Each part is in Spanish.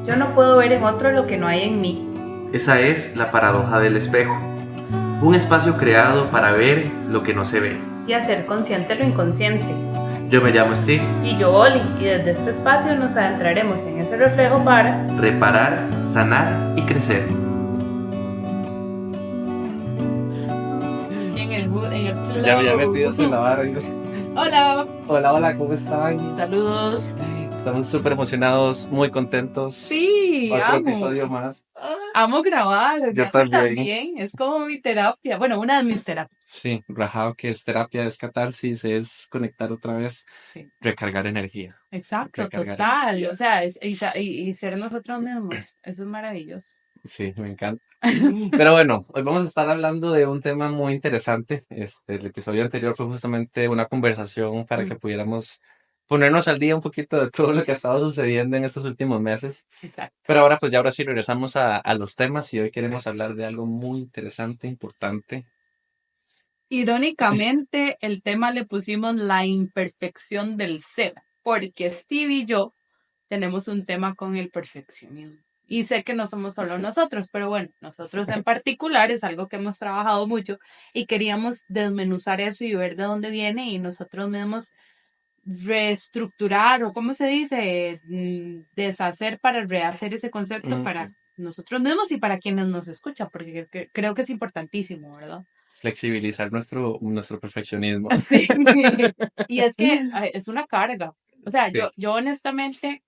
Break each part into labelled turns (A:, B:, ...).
A: Yo no puedo ver en otro lo que no hay en mí.
B: Esa es la paradoja del espejo. Un espacio creado para ver lo que no se ve.
A: Y hacer consciente lo inconsciente.
B: Yo me llamo Steve.
A: Y yo Oli, y desde este espacio nos adentraremos en ese reflejo para
B: reparar, sanar y crecer.
A: En el flow.
B: Ya metidos en la barra.
A: Hola.
B: Hola, ¿cómo están?
A: Saludos.
B: Estamos súper emocionados, muy contentos.
A: Sí,
B: Otro
A: amo.
B: episodio más.
A: Amo grabar.
B: Yo
A: también. Es como mi terapia. Bueno, una de mis terapias.
B: Sí, rajado que es terapia, es catarsis, es conectar otra vez,
A: Sí.
B: recargar energía.
A: Exacto,
B: Recargar.
A: total. O sea, y ser nosotros mismos. Eso es maravilloso.
B: Sí, me encanta. Pero bueno, hoy vamos a estar hablando de un tema muy interesante. El episodio anterior fue justamente una conversación para que pudiéramos ponernos al día un poquito de todo lo que ha estado sucediendo en estos últimos meses.
A: Exacto.
B: Pero ahora sí regresamos a los temas y hoy queremos hablar de algo muy interesante, importante.
A: Irónicamente, el tema le pusimos la imperfección del ser, porque Steve y yo tenemos un tema con el perfeccionismo. Y sé que no somos solo nosotros, pero bueno, nosotros en particular es algo que hemos trabajado mucho y queríamos desmenuzar eso y ver de dónde viene y nosotros mismos reestructurar o cómo se dice, deshacer para rehacer ese concepto para nosotros mismos y para quienes nos escuchan, porque creo que es importantísimo, ¿verdad?
B: Flexibilizar nuestro perfeccionismo.
A: Sí. Y es que es una carga. O sea,
B: Sí.
A: yo honestamente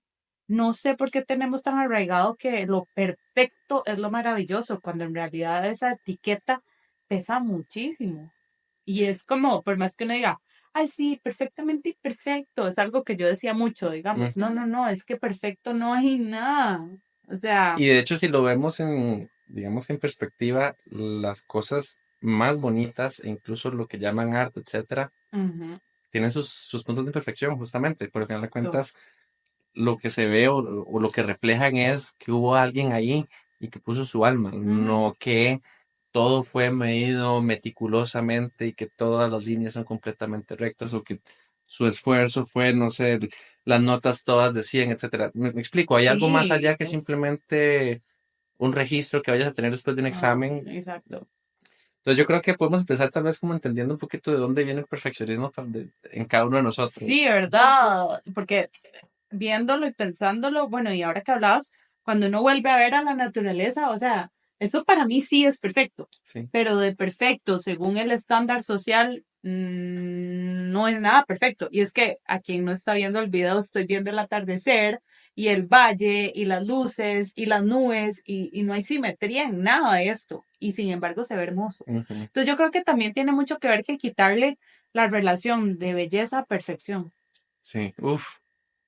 A: no sé por qué tenemos tan arraigado que lo perfecto es lo maravilloso, cuando en realidad esa etiqueta pesa muchísimo. Y es como, por más que uno diga, ay, sí, perfectamente imperfecto, es algo que yo decía mucho, digamos, no, es que perfecto no hay nada. O sea,
B: Y de hecho, si lo vemos digamos, en perspectiva, las cosas más bonitas e incluso lo que llaman arte, etcétera, tienen sus puntos de imperfección, justamente. Por al final de cuentas, lo que se ve o lo que reflejan es que hubo alguien ahí y que puso su alma, no que todo fue medido meticulosamente y que todas las líneas son completamente rectas o que su esfuerzo fue, no sé, las notas todas de 100, etcétera. Me explico, hay algo más allá que simplemente un registro que vayas a tener después de un examen.
A: Exacto.
B: Entonces yo creo que podemos empezar tal vez como entendiendo un poquito de dónde viene el perfeccionismo en cada uno de nosotros.
A: Sí, ¿verdad? Porque viéndolo y pensándolo, bueno, y ahora que hablabas, cuando uno vuelve a ver a la naturaleza, o sea, eso para mí sí es perfecto,
B: Sí.
A: pero de perfecto, según el estándar social, no es nada perfecto. Y es que a quien no está viendo el video, estoy viendo el atardecer y el valle y las luces y las nubes y no hay simetría en nada de esto. Y sin embargo se ve hermoso. Entonces yo creo que también tiene mucho que ver que quitarle la relación de belleza a perfección.
B: Sí, uff.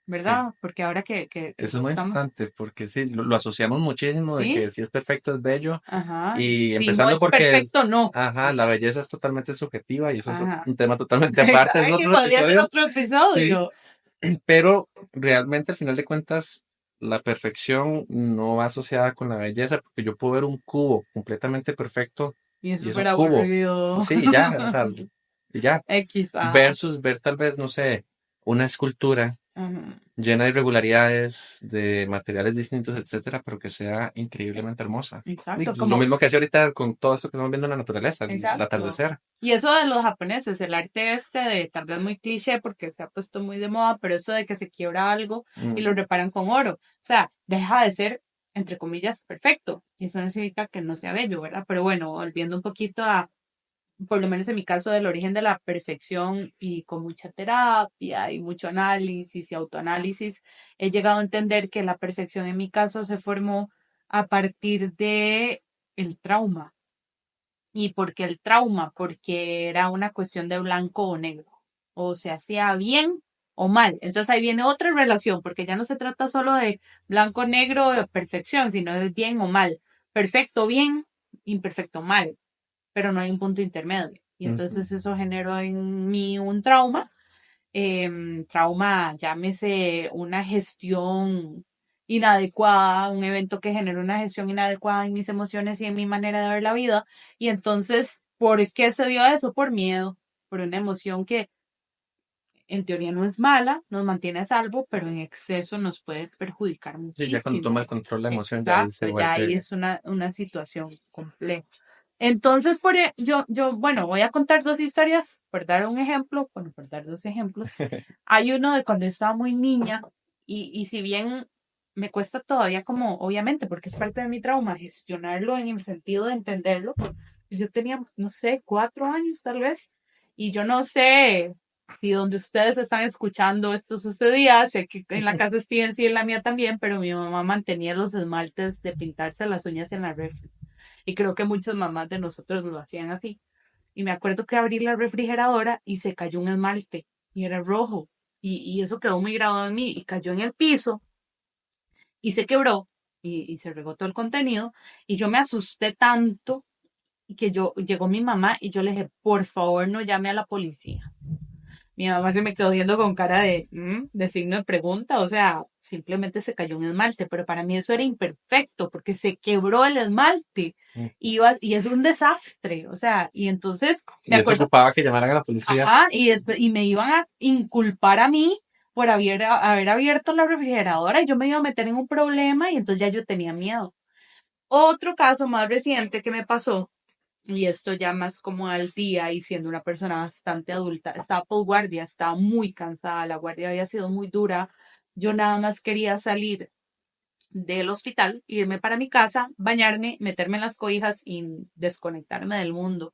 A: ¿Verdad?
B: Sí.
A: Porque ahora que
B: Eso es muy importante porque sí, lo asociamos muchísimo de
A: ¿Sí?
B: que si es perfecto es bello.
A: Ajá.
B: Y
A: Si
B: empezando
A: no es
B: porque,
A: perfecto, no.
B: ajá, la belleza es totalmente subjetiva y eso es
A: Ajá.
B: un tema totalmente aparte, es
A: Ay,
B: otro
A: podría ser
B: episodio.
A: otro
B: Sí,
A: episodio.
B: pero realmente al final de cuentas la perfección no va asociada con la belleza porque yo puedo ver un cubo completamente perfecto
A: Y es
B: y es un
A: súper
B: cubo.
A: aburrido.
B: Sí, ya, o sea, y ya.
A: X.
B: Versus ver tal vez, no sé, una escultura
A: Ajá.
B: llena de irregularidades, de materiales distintos, etcétera, pero que sea increíblemente hermosa.
A: Exacto,
B: Lo mismo que hace ahorita con todo esto que estamos viendo en la naturaleza, el
A: Exacto.
B: atardecer.
A: Y eso de los japoneses, el arte este de tal vez muy cliché porque se ha puesto muy de moda, pero eso de que se quiebra algo y lo reparan con oro. O sea, deja de ser, entre comillas, perfecto. Y eso no significa que no sea bello, ¿verdad? Pero bueno, volviendo un poquito a, por lo menos en mi caso, del origen de la perfección y con mucha terapia y mucho análisis y autoanálisis, he llegado a entender que la perfección en mi caso se formó a partir de el trauma. ¿Y por qué el trauma? Porque era una cuestión de blanco o negro. O se hacía bien o mal. Entonces ahí viene otra relación, porque ya no se trata solo de blanco, negro, de perfección, sino de bien o mal. Perfecto, bien, imperfecto, mal. Pero no hay un punto intermedio. Y entonces eso generó en mí un trauma. Trauma, llámese una gestión inadecuada, un evento que generó una gestión inadecuada en mis emociones y en mi manera de ver la vida. Y entonces, ¿por qué se dio eso? Por miedo, por una emoción que en teoría no es mala, nos mantiene a salvo, pero en exceso nos puede perjudicar
B: Sí, ya cuando
A: muchísimo.
B: toma el control la emoción, ya ahí se
A: Exacto, ya ahí
B: vuelve.
A: es una situación compleja. Entonces, bueno, voy a contar dos historias, por dar un ejemplo, bueno, por dar dos ejemplos. Hay uno de cuando estaba muy niña y si bien me cuesta todavía como, obviamente, porque es parte de mi trauma, gestionarlo en el sentido de entenderlo. Yo tenía, no sé, 4 años tal vez, y yo no sé si donde ustedes están escuchando esto sucedía, sé que en la casa de Steven sí, en la mía también, pero mi mamá mantenía los esmaltes de pintarse las uñas en la refri. Y creo que muchas mamás de nosotros lo hacían así. Y me acuerdo que abrí la refrigeradora y se cayó un esmalte y era rojo. Y eso quedó muy grabado en mí y cayó en el piso y se quebró y se regó todo el contenido. Y yo me asusté tanto y que llegó mi mamá y yo le dije, por favor no llame a la policía. Mi mamá se me quedó viendo con cara de signo de pregunta, o sea, simplemente se cayó un esmalte, pero para mí eso era imperfecto porque se quebró el esmalte y es un desastre, o sea, y entonces me
B: Y eso
A: acuerdo,
B: ocupaba que llamaran a la policía.
A: ajá, y me iban a inculpar a mí por haber abierto la refrigeradora y yo me iba a meter en un problema y entonces ya yo tenía miedo. Otro caso más reciente que me pasó y esto ya más como al día y siendo una persona bastante adulta, estaba por guardia, estaba muy cansada, la guardia había sido muy dura, yo nada más quería salir del hospital, irme para mi casa, bañarme, meterme en las cobijas y desconectarme del mundo.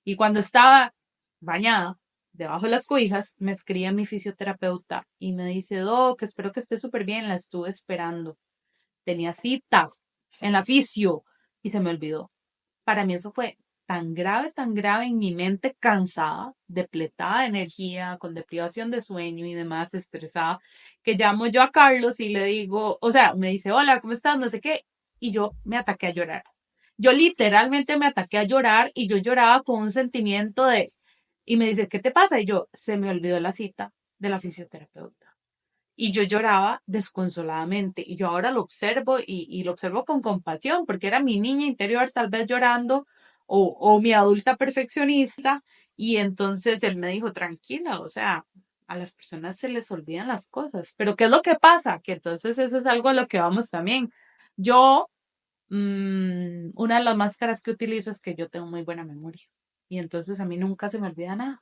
A: Y cuando estaba bañada, debajo de las cobijas, me escribe mi fisioterapeuta y me dice, Doc, espero que esté súper bien, la estuve esperando. Tenía cita en la fisio y se me olvidó. Para mí eso fue tan grave en mi mente, cansada, depletada de energía, con deprivación de sueño y demás, estresada, que llamo yo a Carlos y le digo, o sea, me dice, hola, ¿cómo estás? No sé qué. Y yo me ataqué a llorar. Yo literalmente me ataqué a llorar y yo lloraba con un sentimiento y me dice, ¿qué te pasa? Y yo, se me olvidó la cita de la fisioterapeuta. Y yo lloraba desconsoladamente. Y yo ahora lo observo y lo observo con compasión, porque era mi niña interior tal vez llorando o mi adulta perfeccionista. Y entonces él me dijo, tranquila, o sea, a las personas se les olvidan las cosas. Pero ¿qué es lo que pasa? Que entonces eso es algo a lo que vamos también. Yo, una de las máscaras que utilizo es que yo tengo muy buena memoria. Y entonces a mí nunca se me olvida nada.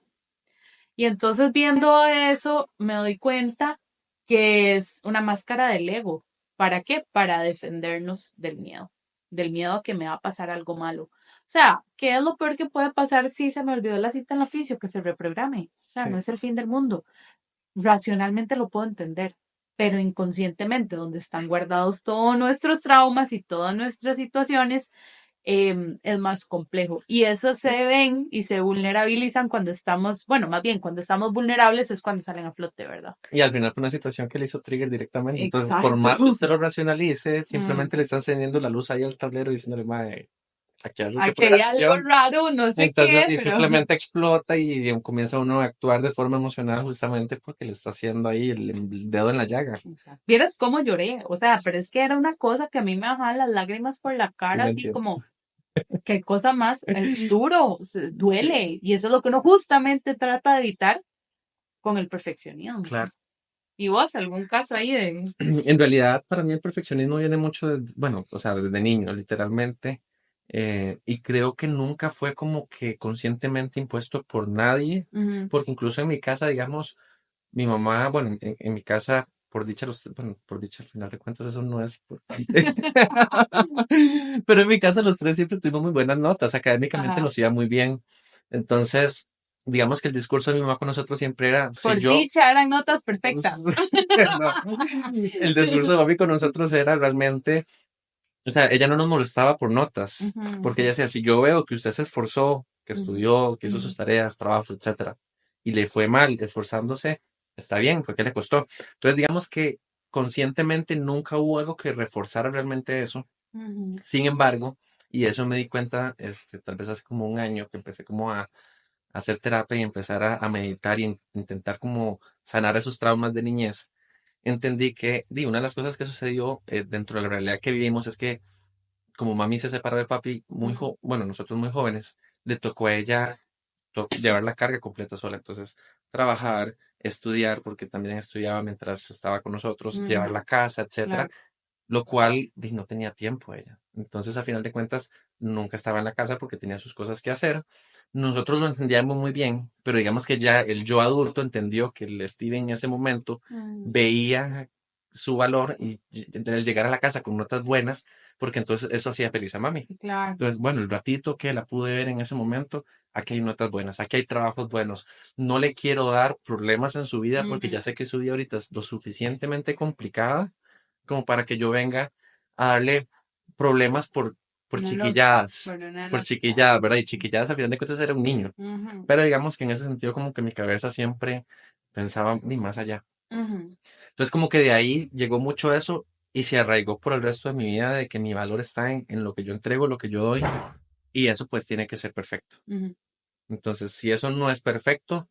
A: Y entonces viendo eso me doy cuenta que es una máscara del ego. ¿Para qué? Para defendernos del miedo a que me va a pasar algo malo. O sea, ¿qué es lo peor que puede pasar si se me olvidó la cita en la fisio? Que se reprograme. O sea, no
B: Sí.
A: es el fin del mundo. Racionalmente lo puedo entender, pero inconscientemente, donde están guardados todos nuestros traumas y todas nuestras situaciones, es más complejo. Y eso se ven y se vulnerabilizan cuando estamos, bueno, más bien cuando estamos vulnerables es cuando salen a flote, ¿verdad?
B: Y al final fue una situación que le hizo trigger directamente. Entonces, por
A: Exacto.
B: más que usted lo racionalice,
A: Mm.
B: simplemente le están encendiendo la luz ahí al tablero diciéndole, mae, aquí hay algo que
A: Aquí
B: poner
A: hay algo
B: atención.
A: raro, no sé
B: Entonces,
A: qué,
B: y
A: pero
B: simplemente explota y comienza uno a actuar de forma emocional justamente porque le está haciendo ahí el dedo en la llaga.
A: exacto. Vieras cómo lloré, o sea, pero es que era una cosa que a mí me bajaban las lágrimas por la
B: Sí,
A: cara,
B: lo
A: así
B: entiendo.
A: como, qué cosa más, es duro, duele, y eso es lo que uno justamente trata de evitar con el perfeccionismo.
B: Claro.
A: ¿Y vos, algún caso ahí de...
B: En realidad, para mí el perfeccionismo viene mucho de, bueno, o sea, desde niño, literalmente. Y creo que nunca fue como que conscientemente impuesto por nadie,
A: Ujú.
B: porque incluso en mi casa, digamos, mi mamá, bueno, en mi casa, por dicha, bueno, por dicha, al final de cuentas, eso no es importante. Pero en mi casa los tres siempre tuvimos muy buenas notas, académicamente
A: Ajá.
B: nos iba muy bien. Entonces, digamos que el discurso de mi mamá con nosotros siempre era, si
A: Por
B: yo
A: dicha eran notas perfectas.
B: no. El discurso de mami con nosotros era realmente, o sea, ella no nos molestaba por notas, porque ella
A: Ujú,
B: decía, si yo veo que usted se esforzó, que
A: ujú,
B: estudió, que hizo
A: ujú,
B: sus tareas, trabajos, etcétera, y le fue mal esforzándose, está bien, fue que le costó. Entonces, digamos que conscientemente nunca hubo algo que reforzara realmente eso.
A: ujú,
B: Sin embargo, y eso me di cuenta, tal vez hace como un año que empecé como a hacer terapia y empezar a meditar y intentar como sanar esos traumas de niñez, entendí que una de las cosas que sucedió dentro de la realidad que vivimos es que como mami se separó de papi
A: ujú,
B: bueno, nosotros muy jóvenes, le tocó a ella llevar la carga completa sola, entonces trabajar, estudiar, porque también estudiaba mientras estaba con nosotros, llevar
A: Ujú,
B: la casa, etcétera,
A: claro.
B: lo cual no tenía tiempo ella. Entonces, a final de cuentas, nunca estaba en la casa porque tenía sus cosas que hacer. Nosotros lo entendíamos muy bien, pero digamos que ya el yo adulto entendió que el Steven en ese momento
A: Ujú,
B: veía su valor y el llegar a la casa con notas buenas, porque entonces eso hacía feliz a mami.
A: claro.
B: Entonces, bueno, el ratito que la pude ver en ese momento, aquí hay notas buenas, aquí hay trabajos buenos. No le quiero dar problemas en su vida porque
A: Ujú,
B: ya sé que su vida ahorita es lo suficientemente complicada como para que yo venga a darle problemas por
A: no lógica,
B: chiquilladas,
A: pero no
B: por
A: lógica.
B: chiquilladas, ¿verdad? Y chiquilladas a final de cuentas era un niño.
A: Ujú,
B: Pero digamos que en ese sentido como que mi cabeza siempre pensaba ni más allá.
A: ujú,
B: Entonces como que de ahí llegó mucho eso y se arraigó por el resto de mi vida de que mi valor está en lo que yo entrego, lo que yo doy y eso pues tiene que ser perfecto.
A: ujú.
B: Entonces si eso no es perfecto,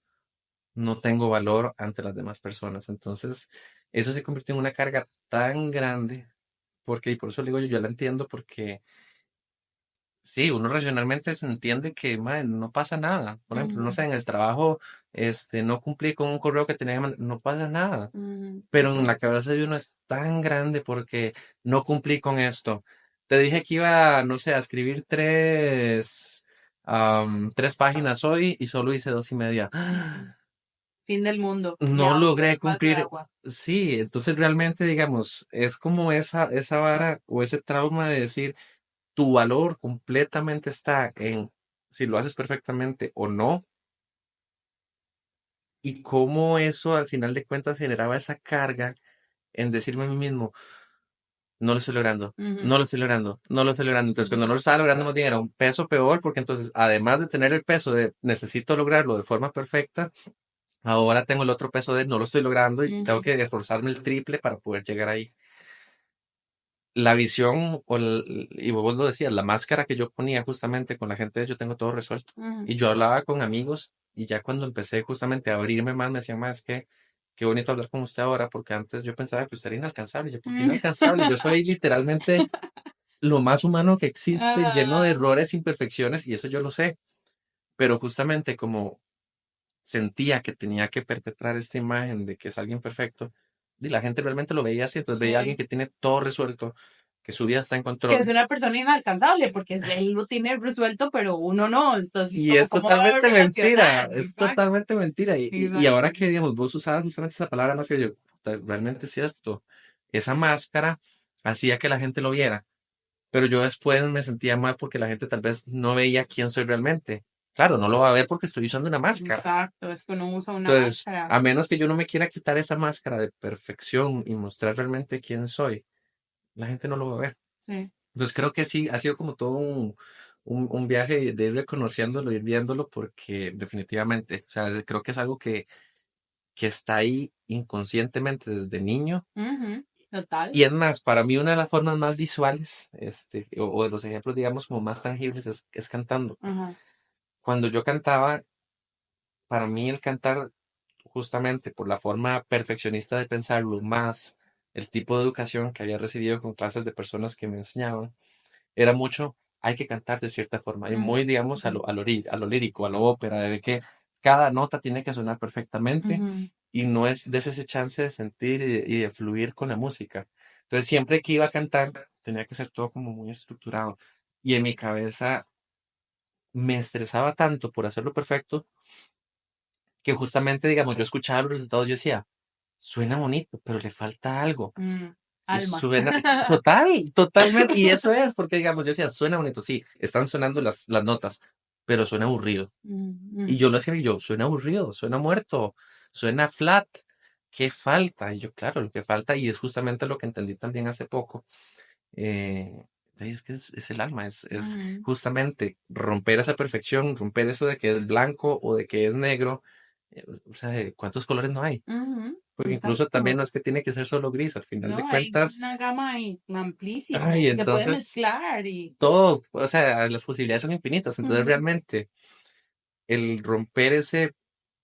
B: no tengo valor ante las demás personas. Entonces eso se convirtió en una carga tan grande porque, y por eso le digo yo, yo la entiendo porque sí, uno racionalmente se entiende que mae, no pasa nada. Por ejemplo, no
A: Ujú,
B: sé, en el trabajo, no cumplí con un correo que tenía que mandar, no pasa nada.
A: ujú,
B: Pero en la cabeza de uno es tan grande porque no cumplí con esto. Te dije que iba, no sé, a escribir tres páginas hoy y solo hice 2 y media.
A: ujú. Fin del mundo.
B: No
A: Ya,
B: logré
A: el vaso de
B: cumplir.
A: agua.
B: Sí, entonces realmente, digamos, es como esa vara o ese trauma de decir tu valor completamente está en si lo haces perfectamente o no, y cómo eso al final de cuentas generaba esa carga en decirme a mí mismo, no lo estoy logrando,
A: Ujú,
B: no lo estoy logrando, no lo estoy logrando. Entonces,
A: ujú,
B: cuando no lo estaba logrando, más bien era un peso peor, porque entonces, además de tener el peso de necesito lograrlo de forma perfecta, ahora tengo el otro peso de no lo estoy logrando y tengo
A: ujú,
B: que esforzarme el triple para poder llegar ahí. La visión, y vos lo decías, la máscara que yo ponía justamente con la gente, yo tengo todo resuelto.
A: ujú.
B: Y yo hablaba con amigos y ya cuando empecé justamente a abrirme más, me decían más que qué bonito hablar con usted ahora, porque antes yo pensaba que usted era inalcanzable. Yo, ¿por qué
A: Mm.
B: inalcanzable? Yo soy literalmente lo más humano que existe, lleno de
A: Ah,
B: errores, imperfecciones, y eso yo lo sé. Pero justamente como sentía que tenía que perpetrar esta imagen de que es alguien perfecto, y la gente realmente lo veía así, entonces veía a alguien
A: sí.
B: que tiene todo resuelto, que su vida está en
A: Que es
B: control.
A: una persona inalcanzable, porque él lo tiene resuelto, pero uno no. Entonces,
B: Y
A: como,
B: es
A: ¿cómo va a
B: totalmente mentira,
A: relacionar?
B: es
A: Exacto,
B: totalmente mentira. Y ahora
A: exacto.
B: que, digamos, vos usabas justamente esa palabra más que yo, realmente es cierto. Esa máscara hacía que la gente lo viera, pero yo después me sentía mal porque la gente tal vez no veía quién soy realmente. Claro, no lo va a ver porque estoy usando una máscara.
A: Exacto, es que uno usa una
B: Entonces,
A: máscara.
B: a menos que yo no me quiera quitar esa máscara de perfección y mostrar realmente quién soy, la gente no lo va a ver.
A: Sí.
B: Entonces creo que sí, ha sido como todo un viaje de ir reconociéndolo, ir viéndolo, porque definitivamente, o sea, creo que es algo que está ahí inconscientemente desde niño.
A: Ujú, total.
B: Y es más, para mí una de las formas más visuales, o de los ejemplos, digamos, como más tangibles, es cantando.
A: Ajá.
B: Cuando yo cantaba, para mí el cantar, justamente por la forma perfeccionista de pensarlo, más el tipo de educación que había recibido con clases de personas que me enseñaban, era mucho, hay que cantar de cierta forma, y
A: Ujú,
B: muy, digamos,
A: ujú,
B: a lo lírico, a lo ópera, de que cada nota tiene que sonar perfectamente
A: ujú.
B: y no es de ese chance de sentir y de fluir con la música. Entonces, siempre que iba a cantar, tenía que ser todo como muy estructurado. Y en mi cabeza me estresaba tanto por hacerlo perfecto que justamente, digamos, yo escuchaba los resultados, yo decía, suena bonito, pero le falta algo.
A: Mm,
B: Y
A: alma.
B: suena totalmente, y eso es, porque digamos, yo decía, suena bonito, sí, están sonando las notas, pero suena aburrido. Y
A: Ujú,
B: yo lo hacía y yo, suena aburrido, suena muerto, suena flat, ¿qué falta? Y yo, claro, lo que falta, y es justamente lo que entendí también hace poco, es que es el alma, es
A: ujú,
B: justamente romper esa perfección, romper eso de que es blanco o de que es negro, o sea, ¿cuántos colores no hay?
A: ujú.
B: Porque incluso también
A: Exacto.
B: no es que tiene que ser solo gris, al final de
A: No, hay
B: cuentas,
A: una gama ahí amplísima
B: ay,
A: y se puede
B: entonces
A: mezclar y
B: todo, o sea, las posibilidades son infinitas. Entonces
A: ujú,
B: realmente el romper ese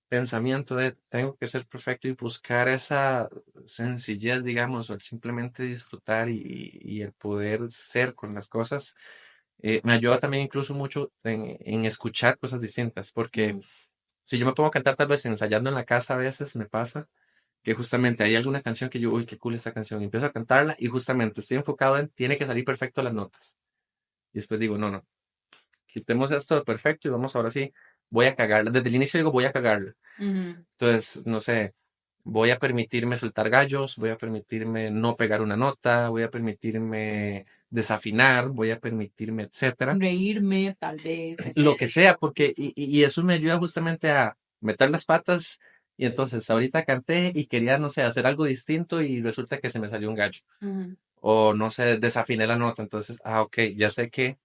B: pensamiento de tengo que ser perfecto y buscar esa sencillez, digamos, o el simplemente disfrutar y el poder ser con las cosas, me ayuda también incluso mucho en escuchar cosas distintas, porque
A: ujú,
B: Si yo me pongo a cantar tal vez ensayando en la casa a veces me pasa que justamente hay alguna canción que yo, uy, qué cool esta canción, y empiezo a cantarla y justamente estoy enfocado en, tiene que salir perfecto las notas. Y después digo, no, no, quitemos esto de perfecto y vamos ahora sí, voy a cagarla. Desde el inicio digo, voy a cagarla.
A: Ujú.
B: Entonces, no sé, voy a permitirme soltar gallos, voy a permitirme no pegar una nota, voy a permitirme desafinar, voy a permitirme, etcétera.
A: Reírme, tal vez.
B: Lo que sea, porque, y eso me ayuda justamente a meter las patas. Y entonces, ahorita canté y quería, no sé, hacer algo distinto y resulta que se me salió un gallo.
A: Ujú.
B: O no sé, desafiné la nota. Entonces, ok, ya sé que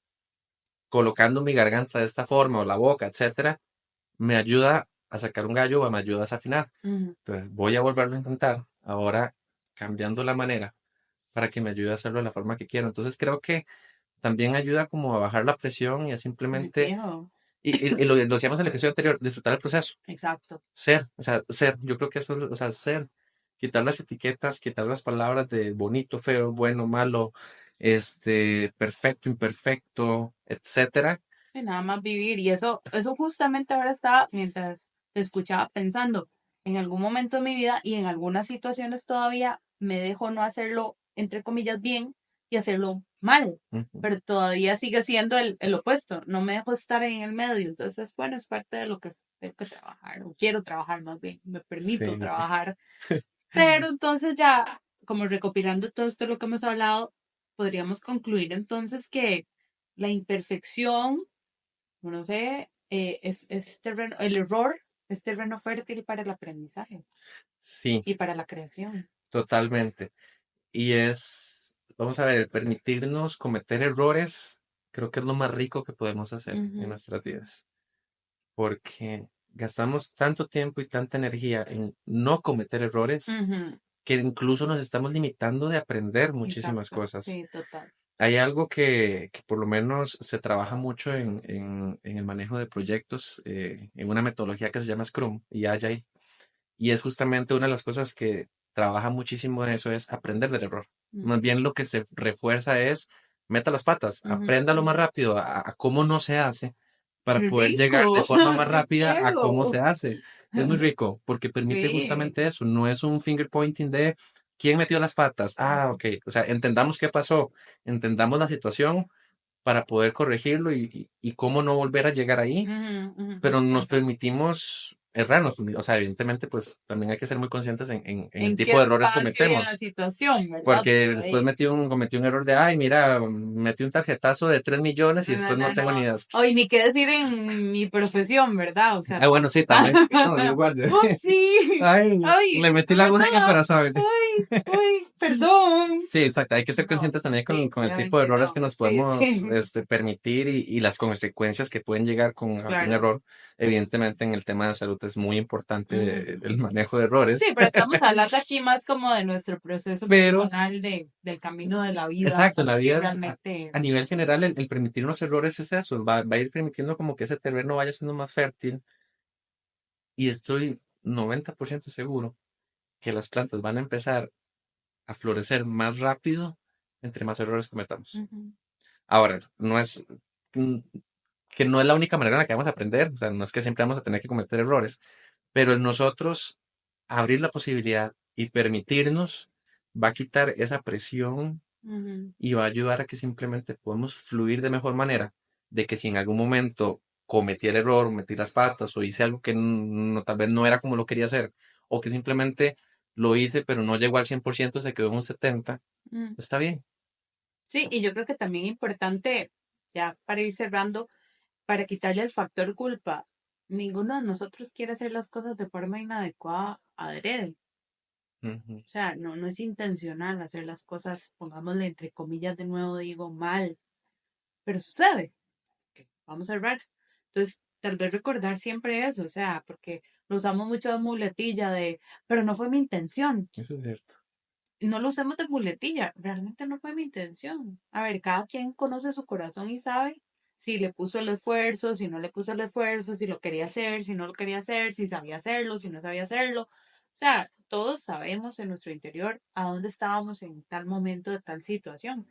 B: colocando mi garganta de esta forma o la boca, etcétera, me ayuda a sacar un gallo o me ayuda a desafinar.
A: Ujú.
B: Entonces, voy a volverlo a intentar. Ahora, cambiando la manera para que me ayude a hacerlo de la forma que quiero. Entonces, creo que también ayuda como a bajar la presión y a simplemente
A: Fijo.
B: y lo decíamos en el episodio anterior, disfrutar el proceso,
A: Exacto.
B: ser, o sea, ser, yo creo que eso, o sea, ser, quitar las etiquetas, quitar las palabras de bonito, feo, bueno, malo, perfecto, imperfecto, etcétera.
A: Y nada más vivir. Y eso justamente ahora estaba, mientras te escuchaba pensando, en algún momento de mi vida y en algunas situaciones todavía me dejo no hacerlo, entre comillas, bien y hacerlo mal.
B: Ujú.
A: Pero todavía sigue siendo el opuesto. No me dejo estar en el medio. Entonces, bueno, es parte de lo que tengo que trabajar, o quiero trabajar más bien. Me permito
B: Sí,
A: trabajar. Pero entonces ya, como recopilando todo esto lo que hemos hablado, podríamos concluir entonces que la imperfección, no sé, es terreno, el error es terreno fértil para el aprendizaje
B: sí,
A: y para la creación.
B: totalmente. Y es, vamos a ver, permitirnos cometer errores, creo que es lo más rico que podemos hacer en
A: Ujú,
B: nuestras vidas, porque gastamos tanto tiempo y tanta energía en no cometer errores
A: ujú,
B: que incluso nos estamos limitando de aprender muchísimas
A: exacto,
B: cosas.
A: sí, total.
B: Hay algo que por lo menos se trabaja mucho en el manejo de proyectos, en una metodología que se llama Scrum y Agile, y es justamente una de las cosas que trabaja muchísimo en eso, es aprender del error.
A: Mm,
B: Más bien lo que se refuerza es, meta las patas,
A: ujú.
B: aprenda lo más rápido a cómo no se hace para
A: ¡Qué
B: poder llegar de
A: rico!
B: forma más
A: ¡Yo
B: rápida a cómo se
A: quiero!
B: hace. Es muy rico porque permite
A: Sí.
B: justamente eso, no es un finger pointing de quién metió las patas. Ah, ok. O sea, entendamos qué pasó, entendamos la situación para poder corregirlo y cómo no volver a llegar ahí,
A: Ujú, ujú,
B: pero nos
A: exacto.
B: permitimos errarnos. O sea, evidentemente, pues también hay que ser muy conscientes en el
A: ¿En qué
B: tipo de errores que
A: espacio y en la
B: cometemos.
A: situación, verdad?
B: Porque
A: Pero
B: después
A: hey,
B: cometí un error de, ay, mira, metí un tarjetazo de 3 millones y
A: no,
B: después
A: no,
B: no tengo ni
A: no.
B: ideas.
A: Hoy ni qué decir en mi profesión, ¿verdad? O sea,
B: Ah, bueno, sí, también. No, Dios guarde.
A: ¡upsi!
B: Ay,
A: ¡Ay!
B: le metí
A: No
B: la
A: me
B: aguja en el
A: toda.
B: corazón.
A: ¡Ay! ¡Ay! ¡Perdón!
B: Sí, exacto. Hay que ser
A: No,
B: conscientes también
A: sí,
B: con el tipo de
A: claramente
B: errores que
A: no.
B: nos
A: Sí,
B: podemos
A: sí,
B: permitir y las consecuencias que pueden llegar con algún
A: claro.
B: error. Evidentemente, en el tema de salud es muy importante
A: Ujú.
B: el manejo de errores.
A: Sí, pero estamos hablando aquí más como de nuestro proceso
B: Pero,
A: personal del camino de la vida,
B: exacto, en la
A: más que
B: vida
A: realmente.
B: a nivel general, el permitir unos errores es eso. Va a ir permitiendo como que ese terreno vaya siendo más fértil. Y estoy 90% seguro que las plantas van a empezar a florecer más rápido entre más errores cometamos.
A: Ujú,
B: Ahora, no es mm, que no es la única manera en la que vamos a aprender, o sea, no es que siempre vamos a tener que cometer errores, pero el nosotros abrir la posibilidad y permitirnos va a quitar esa presión
A: ujú.
B: y va a ayudar a que simplemente podamos fluir de mejor manera, de que si en algún momento cometí el error, metí las patas o hice algo que tal vez no era como lo quería hacer, o que simplemente lo hice pero no llegó al 100%, se quedó en un 70%,
A: Mm.
B: está bien.
A: Sí, y yo creo que también importante, ya para ir cerrando, para quitarle el factor culpa, ninguno de nosotros quiere hacer las cosas de forma inadecuada adrede.
B: Ujú.
A: O sea, no es intencional hacer las cosas, pongámosle entre comillas de nuevo, digo, mal, pero sucede. Ok, vamos a errar. Entonces, tal vez recordar siempre eso, o sea, porque lo usamos mucho de muletilla de, pero no fue mi intención.
B: Eso es cierto.
A: No lo usemos de muletilla, realmente no fue mi intención. A ver, cada quien conoce su corazón y sabe si le puso el esfuerzo, si no le puso el esfuerzo, si lo quería hacer, si no lo quería hacer, si sabía hacerlo, si no sabía hacerlo. O sea, todos sabemos en nuestro interior a dónde estábamos en tal momento de tal situación.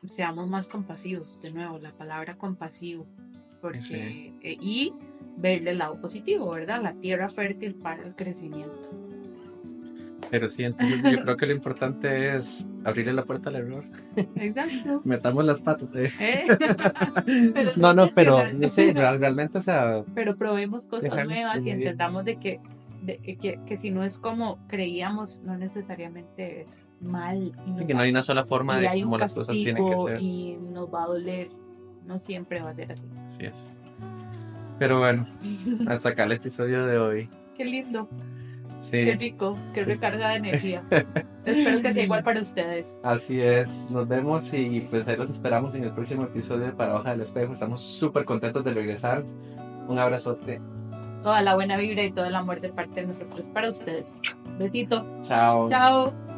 A: Seamos más compasivos, de nuevo, la palabra compasivo,
B: Sí.
A: porque, y verle el lado positivo, ¿verdad? La tierra fértil para el crecimiento.
B: Pero sí, entonces yo creo que lo importante es abrirle la puerta al error.
A: Exacto.
B: Metamos las patas,
A: Pero
B: No, pero sí,
A: intencional.
B: realmente, o sea,
A: Pero probemos cosas
B: dejarlo
A: nuevas y
B: fluir.
A: entendamos que si no es como creíamos, no necesariamente es mal.
B: Sí, que no hay una sola forma
A: Y
B: de
A: hay un
B: cómo las cosas tienen que
A: castigo
B: ser.
A: y nos va a doler. No siempre va a ser así.
B: Así es. Pero bueno, hasta acá el episodio de hoy.
A: Qué lindo,
B: Sí.
A: qué rico, qué recarga de energía. Espero que sea igual para ustedes.
B: Así es, nos vemos y pues ahí los esperamos en el próximo episodio de Para Hoja del Espejo. Estamos súper contentos de regresar. Un abrazote.
A: Toda la buena vibra y todo el amor de parte de nosotros para ustedes. Besito.
B: Chao.
A: Chao.